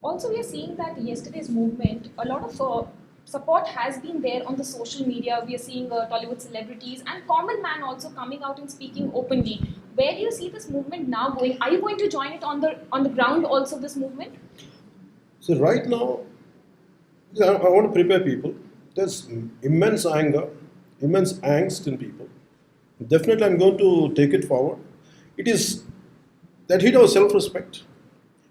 Also, we are seeing that yesterday's movement, a lot of support has been there on the social media. We are seeing Tollywood celebrities and common man also coming out and speaking openly. Where do you see this movement now going? Are you going to join it on the ground also? This movement? So right now, I want to prepare people. There's immense anger, immense angst in people. Definitely, I'm going to take it forward. It is that hit our self-respect,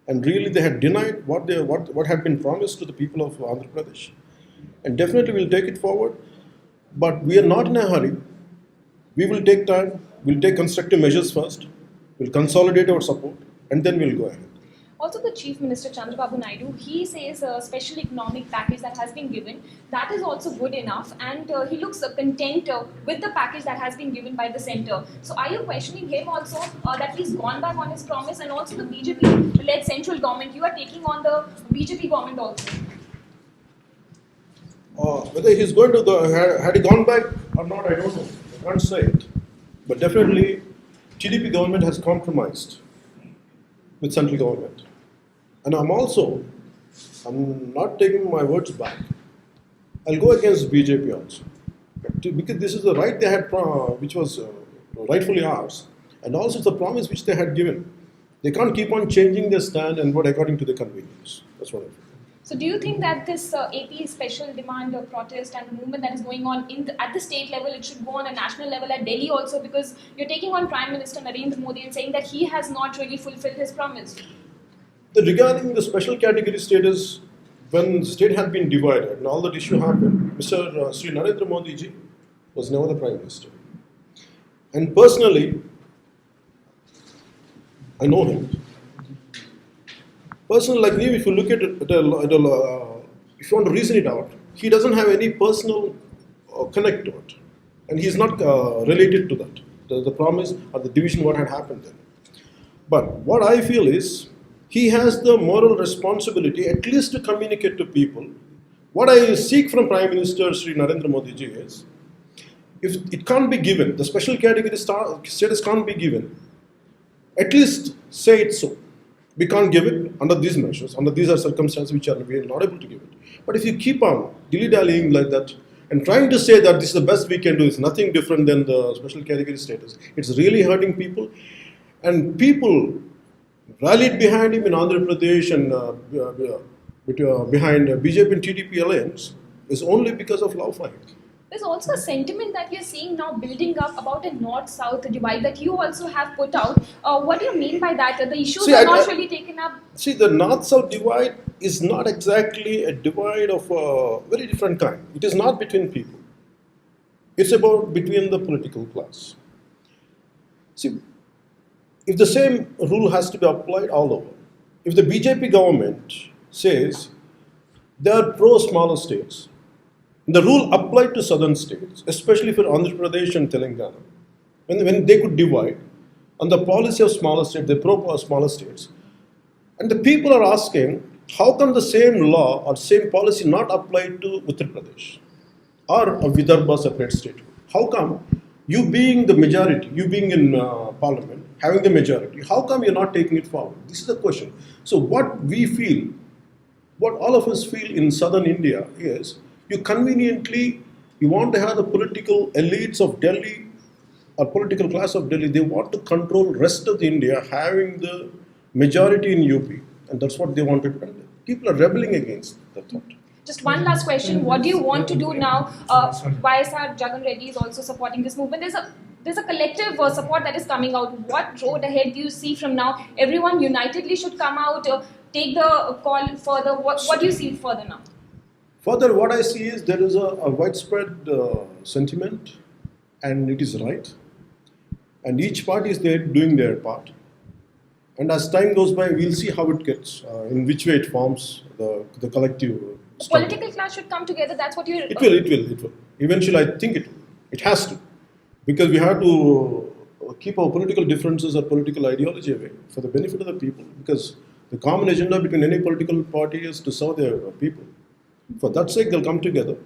and really they had denied what had been promised to the people of Andhra Pradesh. And definitely, we'll take it forward. But we are not in a hurry. We will take time. We'll take constructive measures first. We'll consolidate our support, and then we'll go ahead. Also, the Chief Minister Chandrababu Naidu, he says a special economic package that has been given, that is also good enough, and he looks content with the package that has been given by the centre. So, are you questioning him also that he's gone back on his promise, and also the BJP-led central government? You are taking on the BJP government also. Whether he's going to had he gone back or not, I don't know. I can't say it. But definitely, TDP government has compromised with central government, and I'm not taking my words back. I'll go against BJP also, because this is the right they had, which was rightfully ours, and also it's a promise which they had given. They can't keep on changing their stand and what according to their convenience. That's what I feel. So, do you think that this AP special demand protest and the movement that is going on at the state level, it should go on a national level at Delhi also, because you're taking on Prime Minister Narendra Modi and saying that he has not really fulfilled his promise? Regarding the special category status, when the state had been divided and all that issue happened, Mr. Sri Narendra Modi ji was never the Prime Minister. And personally, I know him. Personally, like me, if you look at it, if you want to reason it out, he doesn't have any personal connect to it. And he's not related to that, the promise or the division what had happened there. But what I feel is, he has the moral responsibility at least to communicate to people. What I seek from Prime Minister Sri Narendra Modi ji is, if it can't be given, the special category status can't be given, at least say it so. We can't give it under these measures, under these circumstances we are not able to give it. But if you keep on dilly-dallying like that and trying to say that this is the best we can do, it's nothing different than the special category status, it's really hurting people. And people rallied behind him in Andhra Pradesh and behind BJP and TDP alliance is only because of love for him. There's also a sentiment that you're seeing now building up about a north-south divide that you also have put out. What do you mean by that? The issues are not really taken up? See, the north-south divide is not exactly a divide of a very different kind. It is not between people. It's about between the political class. See, if the same rule has to be applied all over, if the BJP government says they are pro-smaller states, the rule applied to southern states, especially for Andhra Pradesh and Telangana, when they could divide on the policy of smaller states, they pro smaller states. And the people are asking, how come the same law or same policy not applied to Uttar Pradesh or a Vidarbha separate state? How come you being the majority, you being in parliament, having the majority, how come you're not taking it forward? This is the question. So what we feel, what all of us feel in southern India is, you want to have the political elites of Delhi or political class of Delhi, they want to control rest of India having the majority in UP, and that's what they wanted to do. People are rebelling against that thought. Just one last question. What do you want to do now? YSR Jagan Reddy is also supporting this movement. There's a collective support that is coming out. What road ahead do you see from now? Everyone unitedly should come out, take the call further. What do you see further now? Further, what I see is there is a widespread sentiment, and it is right. And each party is there doing their part. And as time goes by, we'll see how it gets, in which way it forms the collective. Political class should come together. That's what you're. It will. Eventually, I think it will. It has to, because we have to keep our political differences or political ideology away for the benefit of the people. Because the common agenda between any political party is to serve their people. For that sake, they'll come together.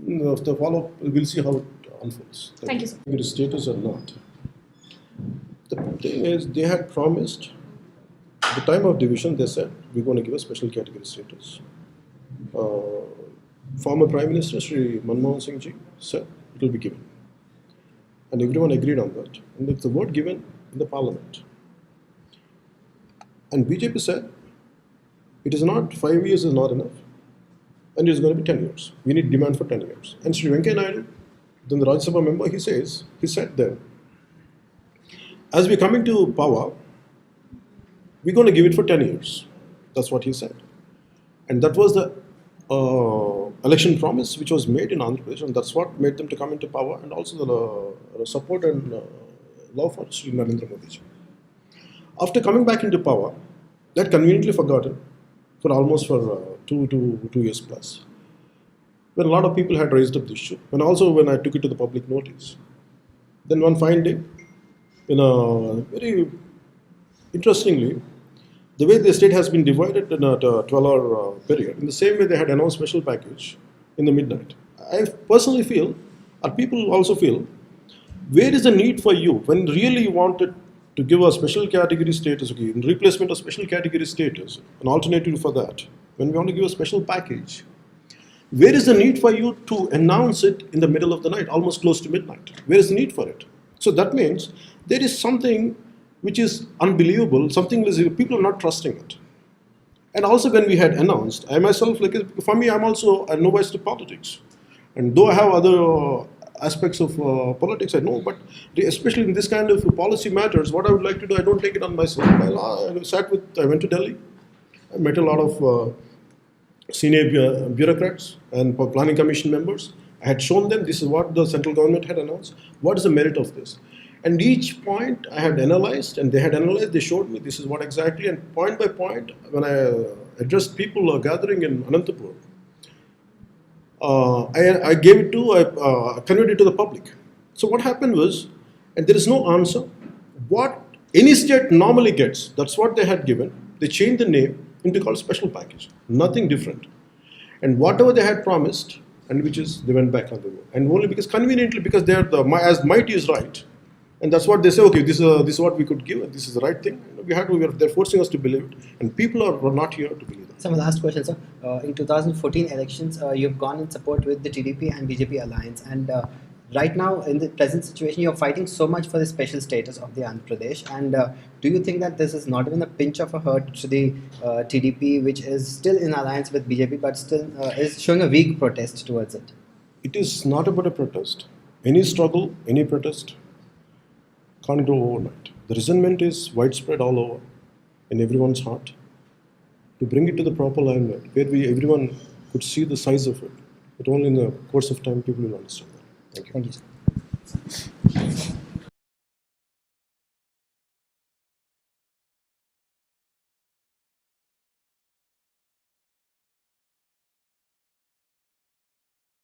If they follow, we'll see how it unfolds. Thank you, sir. Status or not. The thing is, they had promised At the time of division, they said, we're going to give a special category status. Former Prime Minister Sri Manmohan Singh ji said it will be given. And everyone agreed on that. And it's the word given in the parliament. And BJP said, it is not, 5 years is not enough. And it's going to be 10 years. We need demand for 10 years. And Sri Venkaiah Naidu, then the Rajya Sabha member, he said then, as we're coming to power, we're going to give it for 10 years. That's what he said. And that was the election promise which was made in Andhra Pradesh, and that's what made them to come into power, and also the support and love for Sri Narendra Modi ji. After coming back into power, they had conveniently forgotten for almost 2 years plus. When a lot of people had raised up this issue, and also when I took it to the public notice. Then one fine day, very interestingly, the way the state has been divided in a 12-hour period, in the same way they had announced special package in the midnight. I personally feel, or people also feel, where is the need for you when really you wanted to give a special category status, okay, in replacement of special category status, an alternative for that, when we want to give a special package, where is the need for you to announce it in the middle of the night, almost close to midnight? Where is the need for it? So that means there is something which is unbelievable, something is people are not trusting it. And also when we had announced, I myself, for me, I'm also a novice to politics. And though I have other aspects of politics, I know, but especially in this kind of policy matters, what I would like to do, I don't take it on myself. I went to Delhi, I met a lot of senior bureaucrats and planning commission members. I had shown them this is what the central government had announced. What is the merit of this? And each point I had analyzed, and they had analyzed, they showed me this is what exactly, and point by point, when I addressed people gathering in Anantapur, I gave it to, I conveyed it to the public. So what happened was, and there is no answer, what any state normally gets, that's what they had given. They changed the name into called special package, nothing different. And whatever they had promised, and which is, they went back on the road. And only because conveniently, because they are as might is right. And that's what they say, okay, this is what we could give, and this is the right thing. They're forcing us to believe it. And people are not here to believe it. So my last question, sir. In 2014 elections, you've gone in support with the TDP and BJP alliance. And right now, in the present situation, you're fighting so much for the special status of the Andhra Pradesh. And do you think that this is not even a pinch of a hurt to the TDP, which is still in alliance with BJP, but still is showing a weak protest towards it? It is not about a protest. Any struggle, any protest can't grow overnight. The resentment is widespread all over in everyone's heart. To bring it to the proper alignment, where everyone could see the size of it, but only in the course of time people will understand that. Thank you. Thank you, sir.